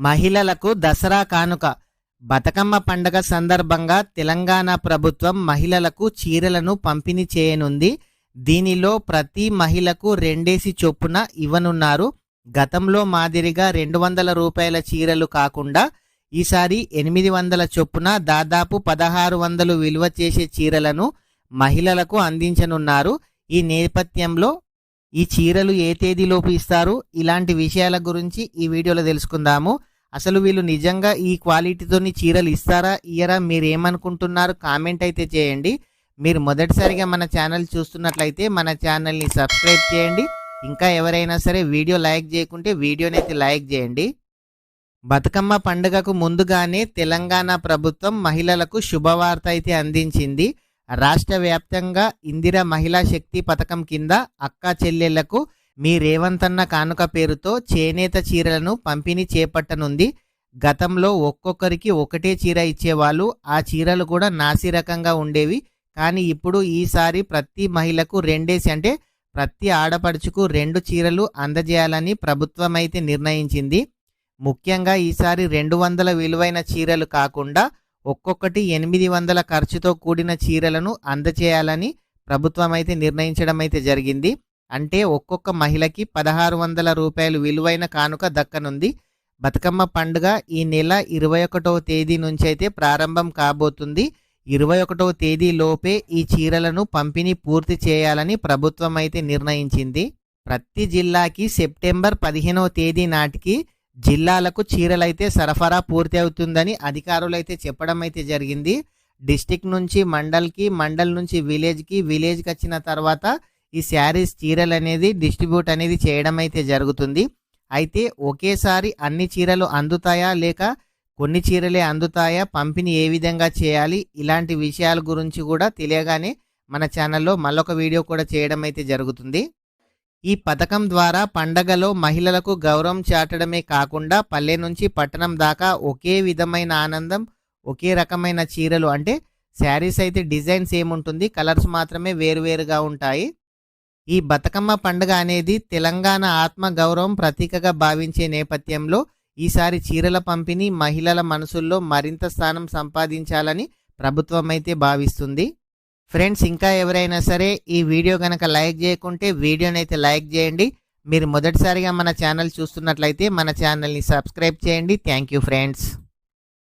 మహిళలకు దసరా కానుక. బతుకమ్మ పండుగ సందర్భంగా తెలంగాణ ప్రభుత్వం మహిళలకు చీరలను పంపిణీ చేయనుంది. దీనిలో ప్రతి మహిళకు 2 చొప్పున ఇవ్వనున్నారు. గతంలో మాదిరిగా 200 రూపాయల చీరలు కాకుండా ఈసారి 800 చొప్పున దాదాపు 1600 విలువ చేసే చీరలను మహిళలకు అందించనున్నారు. ఈ నేపథ్యంలో ఈ చీరలు ఏ తేదీలోపు ఇస్తారు, ఇలాంటి విషయాల గురించి ఈ వీడియోలో తెలుసుకుందాము. అసలు వీళ్ళు నిజంగా ఈ క్వాలిటీతోని చీరలు ఇస్తారా ఇయ్యరా, మీరు ఏమనుకుంటున్నారు కామెంట్ అయితే చేయండి. మీరు మొదటిసారిగా మన ఛానల్ చూస్తున్నట్లయితే మన ఛానల్ని సబ్స్క్రైబ్ చేయండి. ఇంకా ఎవరైనా సరే వీడియో లైక్ చేయకుంటే వీడియోని అయితే లైక్ చేయండి. బతుకమ్మ పండుగకు ముందుగానే తెలంగాణ ప్రభుత్వం మహిళలకు శుభవార్త అయితే అందించింది. రాష్ట్ర వ్యాప్తంగా ఇందిరా మహిళా శక్తి పథకం కింద అక్క చెల్లెళ్లకు మీ రేవంత్ అన్న కానుక పేరుతో చేనేత చీరలను పంపిణీ చేపట్టనుంది. గతంలో ఒక్కొక్కరికి ఒకటే చీర ఇచ్చేవాళ్ళు. ఆ చీరలు కూడా నాసి రకంగా ఉండేవి. కానీ ఇప్పుడు ఈసారి ప్రతి మహిళకు 2 అంటే ప్రతి ఆడపడుచుకు 2 చీరలు అందజేయాలని ప్రభుత్వం అయితే నిర్ణయించింది. ముఖ్యంగా ఈసారి 200 విలువైన చీరలు కాకుండా ఒక్కొక్కటి 800 ఖర్చుతో కూడిన చీరలను అందజేయాలని ప్రభుత్వం అయితే నిర్ణయించడం అయితే జరిగింది. అంటే ఒక్కొక్క మహిళకి 1600 రూపాయలు విలువైన కానుక దక్కనుంది. బతుకమ్మ పండుగ ఈ నెల 21వ తేదీ నుంచి అయితే ప్రారంభం కాబోతుంది. 21వ తేదీ లోపే ఈ చీరలను పంపిణీ పూర్తి చేయాలని ప్రభుత్వం అయితే నిర్ణయించింది. ప్రతి జిల్లాకి సెప్టెంబర్ 15వ తేదీ నాటికి జిల్లాలకు చీరలైతే సరఫరా పూర్తి అవుతుందని అధికారులు అయితే చెప్పడం అయితే జరిగింది. డిస్టిక్ నుంచి మండల్కి, మండల్ నుంచి విలేజ్కి, విలేజ్కి వచ్చిన తర్వాత ఈ శారీస్ చీరలు అనేది డిస్ట్రిబ్యూట్ అనేది చేయడం అయితే జరుగుతుంది. అయితే ఒకేసారి అన్ని చీరలు అందుతాయా లేక కొన్ని చీరలే అందుతాయా, పంపిణీ ఏ విధంగా చేయాలి, ఇలాంటి విషయాల గురించి కూడా తెలియగానే మన ఛానల్లో మళ్ళొక వీడియో కూడా చేయడం అయితే జరుగుతుంది. ఈ పథకం ద్వారా పండగలో మహిళలకు గౌరవం చాటడమే కాకుండా పల్లె నుంచి పట్టణం దాకా ఒకే విధమైన ఆనందం, ఒకే రకమైన చీరలు అంటే శారీస్ అయితే డిజైన్స్ ఏముంటుంది, కలర్స్ మాత్రమే వేరువేరుగా ఉంటాయి. ఈ బతుకమ్మ పండుగ అనేది తెలంగాణ ఆత్మ గౌరవం ప్రతీకగా భావించే నేపథ్యంలో ఈసారి చీరల పంపిణీ మహిళల మనసుల్లో మరింత స్థానం సంపాదించాలని ప్రభుత్వం అయితే భావిస్తుంది. ఫ్రెండ్స్, ఇంకా ఎవరైనా సరే ఈ వీడియో కనుక లైక్ చేయకుంటే వీడియోని అయితే లైక్ చేయండి. మీరు మొదటిసారిగా మన ఛానల్ చూస్తున్నట్లయితే మన ఛానల్ని సబ్స్క్రైబ్ చేయండి. Thank you friends.